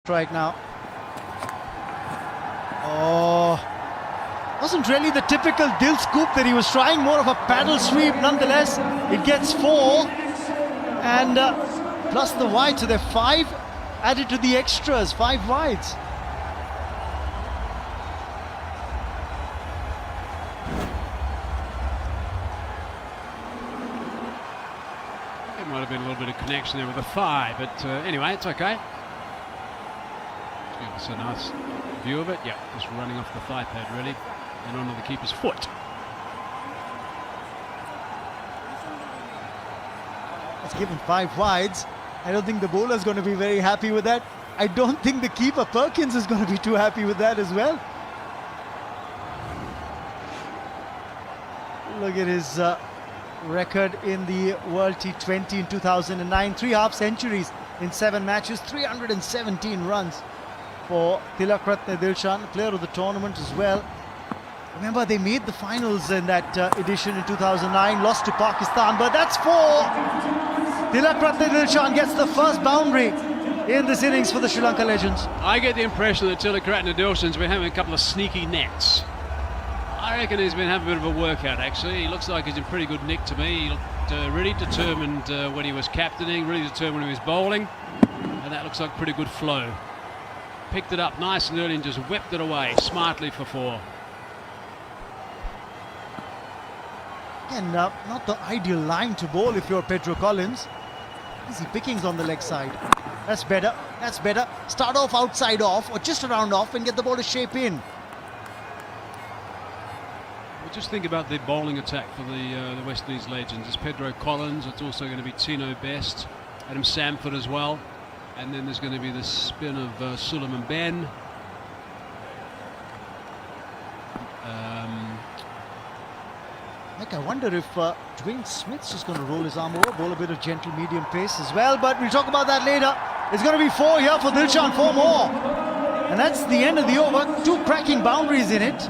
Strike now. Oh, wasn't really the typical Dil scoop that he was trying, more of a paddle sweep. Nonetheless, it gets 4 and plus the wide, so they're 5 added to the extras, 5 wides. It might have been a little bit of connection there with the thigh, but anyway, it's okay. It's a nice view of it. Yeah, just running off the thigh pad really, and onto the keeper's foot. It's given 5 wides. I don't think the bowler's going to be very happy with that. I don't think the keeper Perkins is going to be too happy with that as well. Look at his record in the World T20 in 2009. 3 half centuries in 7 matches, 317 runs for Tilakratne Dilshan, player of the tournament as well. Remember, they made the finals in that edition in 2009, lost to Pakistan, but that's 4. Tilakratne Dilshan gets the first boundary in this innings for the Sri Lanka Legends. I get the impression that Tilakratne Dilshan's been having a couple of sneaky nets. I reckon he's been having a bit of a workout actually. He looks like he's in pretty good nick to me. He looked really determined when he was captaining, really determined when he was bowling, and that looks like pretty good flow. Picked it up nice and early and just whipped it away smartly for 4. Again, not the ideal line to bowl if you're Pedro Collins. Easy pickings on the leg side. That's better. That's better. Start off outside off or just around off and get the ball to shape in. Well, just think about the bowling attack for the West Indies legends. It's Pedro Collins. It's also going to be Tino Best, Adam Samford as well. And then there's going to be the spin of Suleiman Ben. I wonder if Dwayne Smith's just going to roll his arm over, bowl a bit of gentle medium pace as well. But we'll talk about that later. It's going to be 4 here for Dilshan, 4 more. And that's the end of the over. 2 cracking boundaries in it.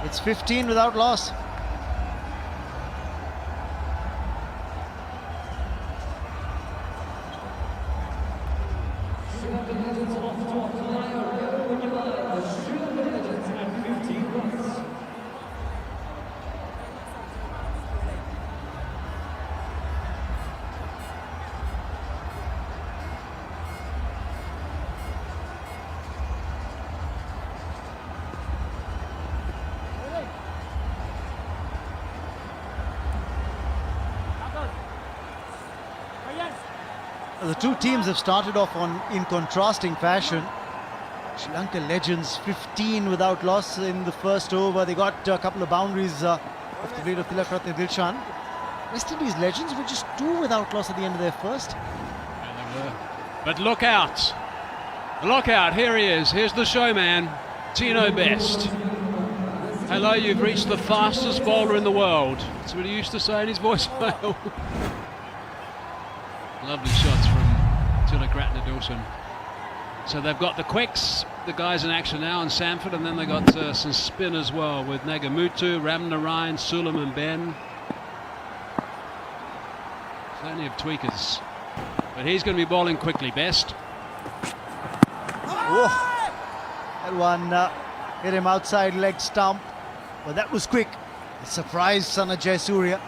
It's 15 without loss. The 2 teams have started off in contrasting fashion. Sri Lanka Legends 15 without loss in the first over. They got a couple of boundaries off the blade of Tilakratne Dilshan. West Indies Legends were just 2 without loss at the end of their first. Yeah, they were. But look out! Look out! Here he is. Here's the showman, Tino Best. Hello, you've reached the fastest bowler in the world. That's what he used to say in his voicemail. Lovely shots from Tilakratne Dilshan. So they've got the quicks, the guys in action now, and Samford, and then they got some spin as well with Nagamutu, Ramnarayan, Suleiman Ben. Plenty of tweakers. But he's going to be bowling quickly, Best. Oh, that one hit him outside leg stump. But that was quick. It surprised Sana Jayasuriya.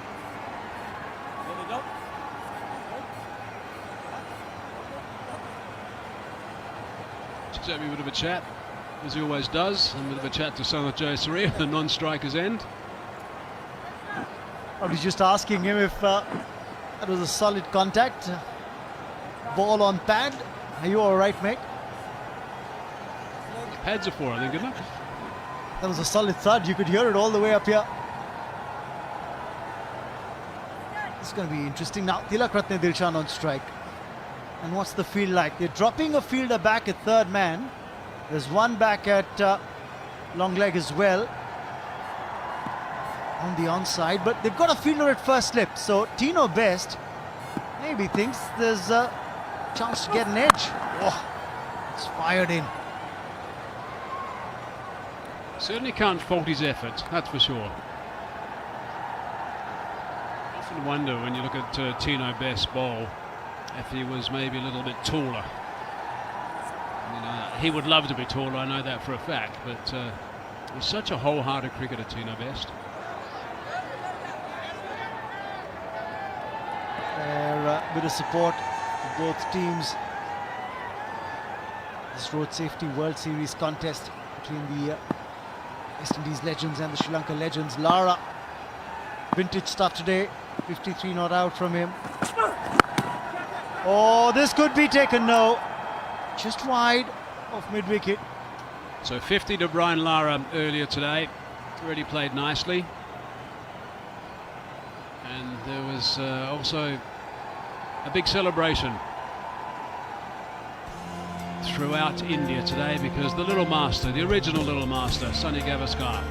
Just having a bit of a chat, as he always does, and a bit of a chat to Sana Jayasuriya, the non-striker's end. I was just asking him if that was a solid contact. Ball on pad. Are you all right, mate? Pads are 4, I think, isn't it? That was a solid thud. You could hear it all the way up here. It's going to be interesting. Now, Tilakratne Dilshan on strike. And what's the field like? They're dropping a fielder back at third man. There's one back at long leg as well. On the onside. But they've got a fielder at first slip. So Tino Best maybe thinks there's a chance to get an edge. Oh, it's fired in. Certainly can't fault his effort, that's for sure. Often wonder when you look at Tino Best's bowl if he was maybe a little bit taller. he would love to be taller, I know that for a fact, but he's such a wholehearted cricketer, Tino Best. A bit of support for both teams. This road safety World Series contest between the West Indies legends and the Sri Lanka legends. Lara, vintage stuff today, 53 not out from him. Oh, this could be taken, no. Just wide of mid-wicket. So 50 to Brian Lara earlier today. Really played nicely. And there was also a big celebration throughout India today because the Little Master, the original Little Master, Sunny Gavaskar,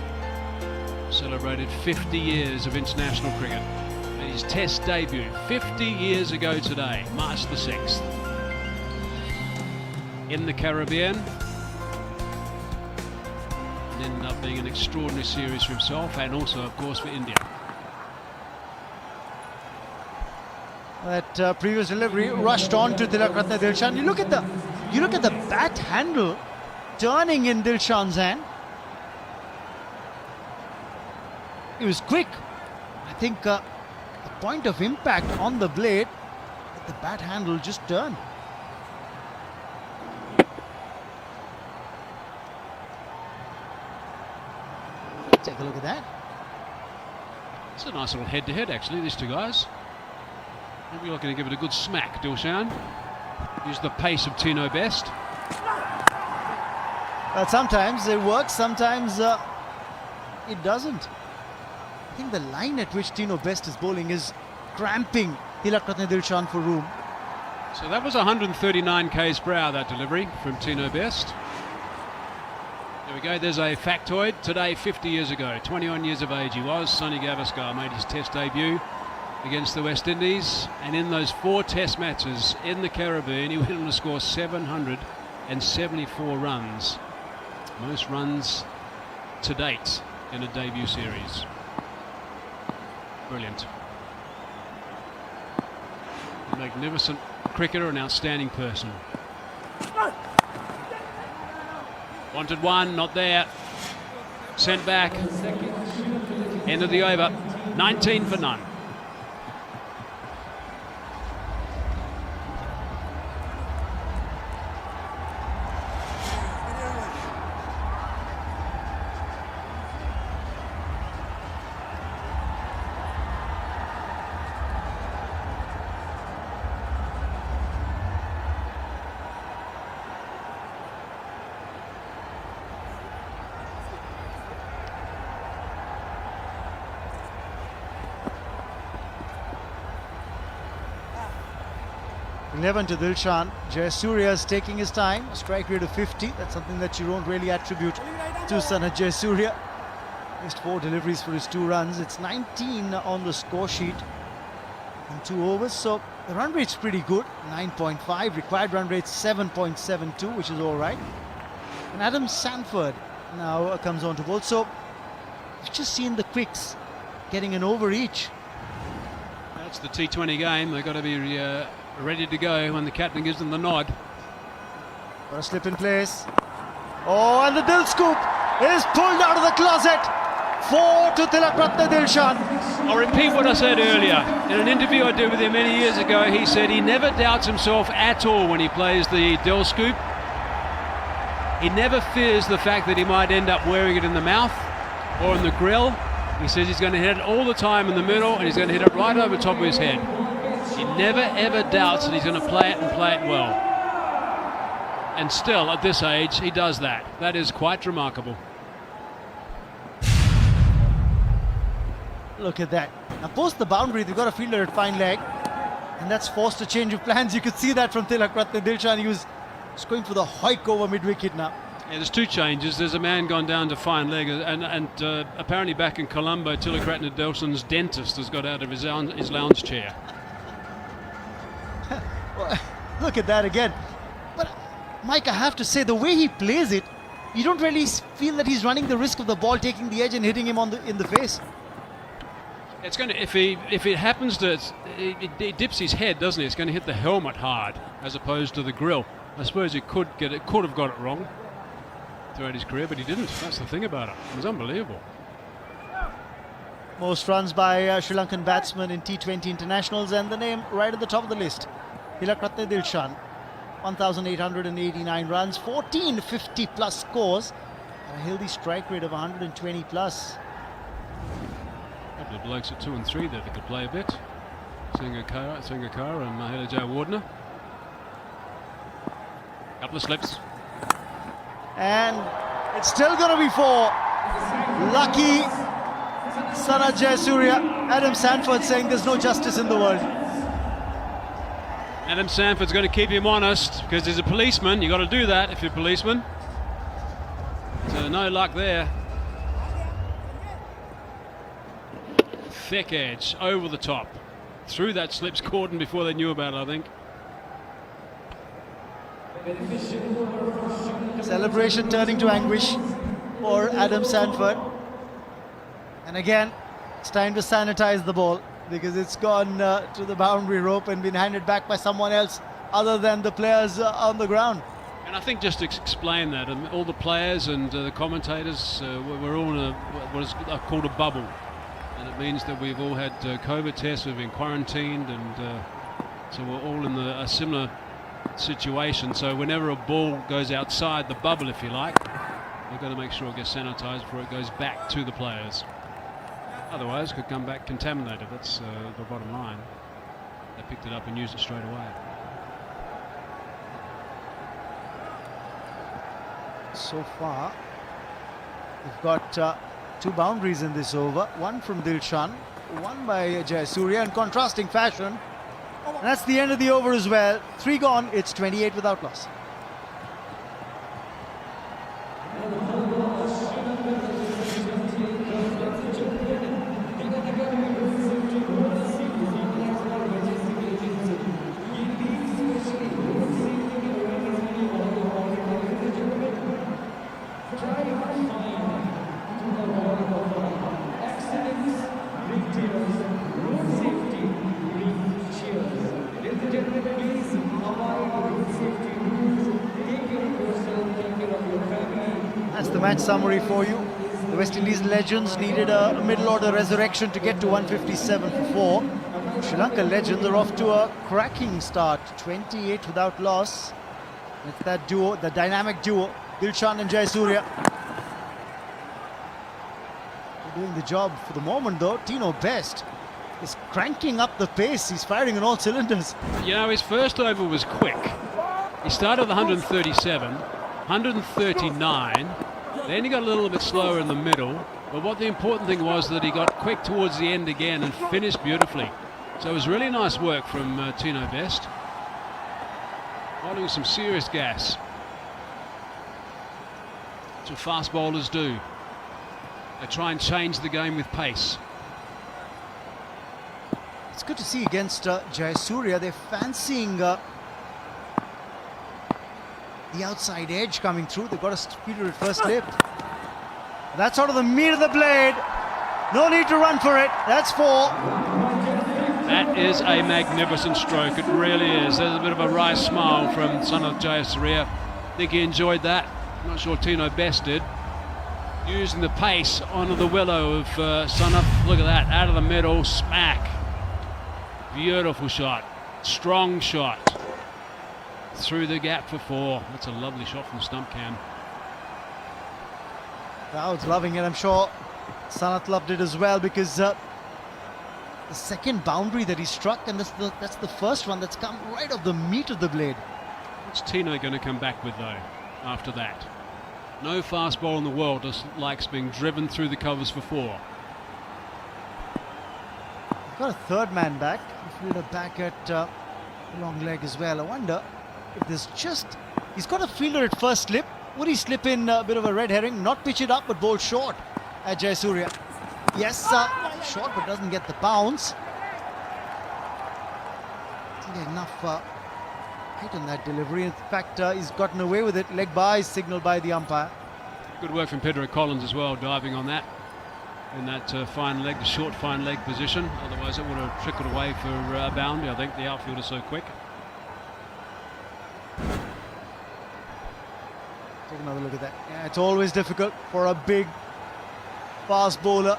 celebrated 50 years of international cricket. And his Test debut 50 years ago today, March the 6th, in the Caribbean. It ended up being an extraordinary series for himself and also, of course, for India. That previous delivery rushed on to Tilakratne Dilshan. You look at the bat handle turning in Dilshan's hand. It was quick. I think the point of impact on the blade, the bat handle just turned. Take a look at that. It's a nice little head-to-head, actually, these two guys. Maybe you're looking to give it a good smack, Dilshan. Use the pace of Tino Best. Well, sometimes it works, sometimes it doesn't. I think the line at which Tino Best is bowling is cramping Tilakratne Dilshan for room. So that was 139 k's per hour, that delivery from Tino Best. There we go, there's a factoid. Today, 50 years ago, 21 years of age he was, Sunny Gavaskar made his Test debut against the West Indies, and in those 4 Test matches in the Caribbean, he went on to score 774 runs. Most runs to date in a debut series. Brilliant. A magnificent cricketer, an outstanding person. Wanted one, not there. Sent back. End of the over. 19 for none. Eleven to Dilshan. Jayasuriya is taking his time. A strike rate of 50. That's something that you don't really attribute to Sanat Jayasuriya. Just 4 deliveries for his 2 runs. It's 19 on the score sheet in 2 overs. So the run rate's pretty good. 9.5. Required run rate 7.72, which is all right. And Adam Sanford now comes on to bowl. So you've just seen the quicks getting an over each. That's the T20 game. They've got to be ready to go when the captain gives them the nod. Got a slip in place. Oh, and the Dil scoop is pulled out of the closet. 4 to Tilakratne Dilshan. I'll repeat what I said earlier. In an interview I did with him many years ago, he said he never doubts himself at all when he plays the Dil scoop. He never fears the fact that he might end up wearing it in the mouth or in the grill. He says he's going to hit it all the time in the middle and he's going to hit it right over the top of his head. He never ever doubts that he's going to play it and play it well. And still, at this age, he does that. That is quite remarkable. Look at that. Now, post the boundary, they've got a fielder at fine leg. And that's forced a change of plans. You could see that from Tilakratne Dilshan. He was just going for the hoik over mid-wicket now. Yeah, there's 2 changes. There's a man gone down to fine leg, and apparently back in Colombo, Tilakratne Dilshan's dentist has got out of his lounge chair. Well, look at that again. But Mike, I have to say, the way he plays it, you don't really feel that he's running the risk of the ball taking the edge and hitting him in the face. It's going to, if it happens to, it dips his head, doesn't it? It's going to hit the helmet hard as opposed to the grill. I suppose he could have got it wrong throughout his career, but he didn't. That's the thing about it. It was unbelievable. Most runs by Sri Lankan batsmen in T20 internationals, and the name right at the top of the list, Tilakratne Dilshan. 1,889 runs, 14 50-plus scores, and a healthy strike rate of 120-plus. A couple of blokes at 2 and 3 there that could play a bit. Sangakkara and Mahela Jayawardene. Couple of slips. And it's still going to be 4. Lucky Sanath Jayasuriya. Adam Sanford saying there's no justice in the world. Adam Sanford's going to keep him honest because he's a policeman. You've got to do that if you're a policeman. So no luck there. Thick edge over the top. Through that slips cordon before they knew about it, I think. Celebration turning to anguish for Adam Sanford. And again, it's time to sanitize the ball because it's gone to the boundary rope and been handed back by someone else other than the players on the ground. And I think just to explain that, all the players and the commentators, we're all in what is called a bubble. And it means that we've all had COVID tests, we've been quarantined, and so we're all in a similar situation. So whenever a ball goes outside the bubble, if you like, we've got to make sure it gets sanitized before it goes back to the players. Otherwise, it could come back contaminated. That's the bottom line. They picked it up and used it straight away. So far, we've got 2 boundaries in this over. One from Dilshan, one by Jayasuriya in contrasting fashion. And that's the end of the over as well. 3 gone, it's 28 without loss. That's the match summary for you. The West Indies legends needed a middle order resurrection to get to 157 for 4. Sri Lanka legends are off to a cracking start, 28 without loss. It's that duo, the dynamic duo, Dilshan and Jayasuriya. They're doing the job for the moment though. Tino Best is cranking up the pace. He's firing on all cylinders. You know, his first over was quick. He started with 137, 139, then he got a little bit slower in the middle, but what the important thing was that he got quick towards the end again and finished beautifully. So it was really nice work from Tino Best. Holding some serious gas. That's what fast bowlers do. They try and change the game with pace. It's good to see against Jayasuriya, they're fancying the outside edge coming through. They've got a fielder at first slip. That's sort of the meat of the blade. No need to run for it. That's 4. That is a magnificent stroke. It really is. There's a bit of a wry smile from Sanath Jayasuriya. I think he enjoyed that. I'm not sure Tino Best did. Using the pace onto the willow of Sanath. Look at that. Out of the middle. Smack. Beautiful shot. Strong shot. Through the gap for 4. That's a lovely shot from stump cam. Crowd's loving it. I'm sure Sanath loved it as well because the second boundary that he struck, and that's the first one that's come right off the meat of the blade. What's Tino going to come back with though after that? No fast ball in the world just likes being driven through the covers for 4. He's got a third man back. The fielder back at the long leg as well. I wonder if there's he's got a fielder at first slip. Would he slip in a bit of a red herring, not pitch it up but bowl short at Jayasuriya? Yes, short but doesn't get the bounce. Didn't get enough height on that delivery. In fact, he's gotten away with it. Leg by signaled by the umpire. Good work from Pedro Collins as well, diving on that. In that fine leg, the short fine leg position. Otherwise it would have trickled away for a boundary. I think the outfielder's so quick. Take another look at that. Yeah, it's always difficult for a big, fast bowler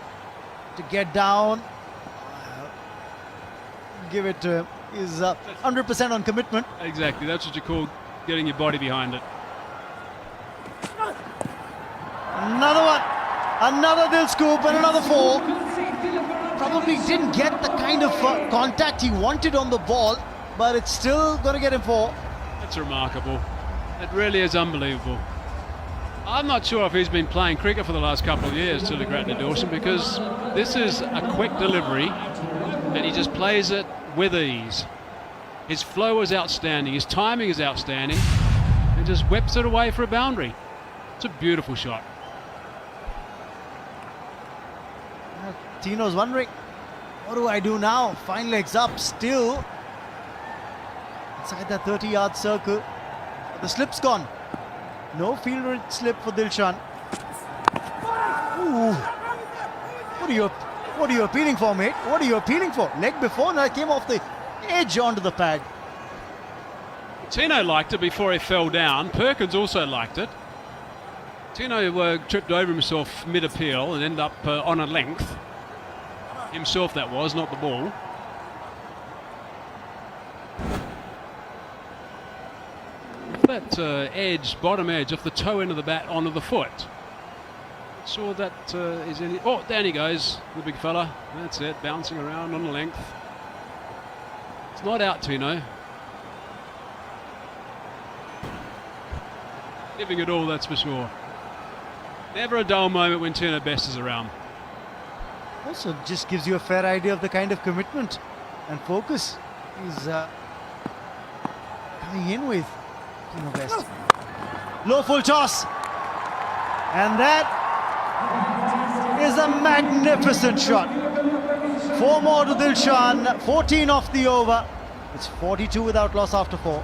to get down. Give it to him. He's 100% on commitment. Exactly, that's what you call getting your body behind it. Another one. Another Dil scoop and another 4. Probably didn't get the kind of contact he wanted on the ball, but it's still going to get him 4. That's remarkable. It really is unbelievable. I'm not sure if he's been playing cricket for the last couple of years, Tilakratne Dawson, because this is a quick delivery and he just plays it with ease. His flow is outstanding, his timing is outstanding, and just whips it away for a boundary. It's a beautiful shot. Tino's wondering, what do I do now? Fine legs up, still inside that 30-yard circle. The slip's gone. No field slip for Dilshan. Ooh. What are you appealing for, mate? What are you appealing for? Leg before, now it came off the edge onto the pad. Tino liked it before he fell down. Perkins also liked it. Tino tripped over himself mid-appeal and ended up on a length. Himself that was, not the ball. That edge, bottom edge, off the toe end of the bat onto the foot. Sure that is any... Oh, down he goes, the big fella. That's it, bouncing around on the length. It's not out, Tino. Giving it all, that's for sure. Never a dull moment when Tino Best is around. Also just gives you a fair idea of the kind of commitment and focus he's coming in with. Tino Best. Low full toss. And that is a magnificent shot. 4 more to Dilshan, 14 off the over. It's 42 without loss after 4.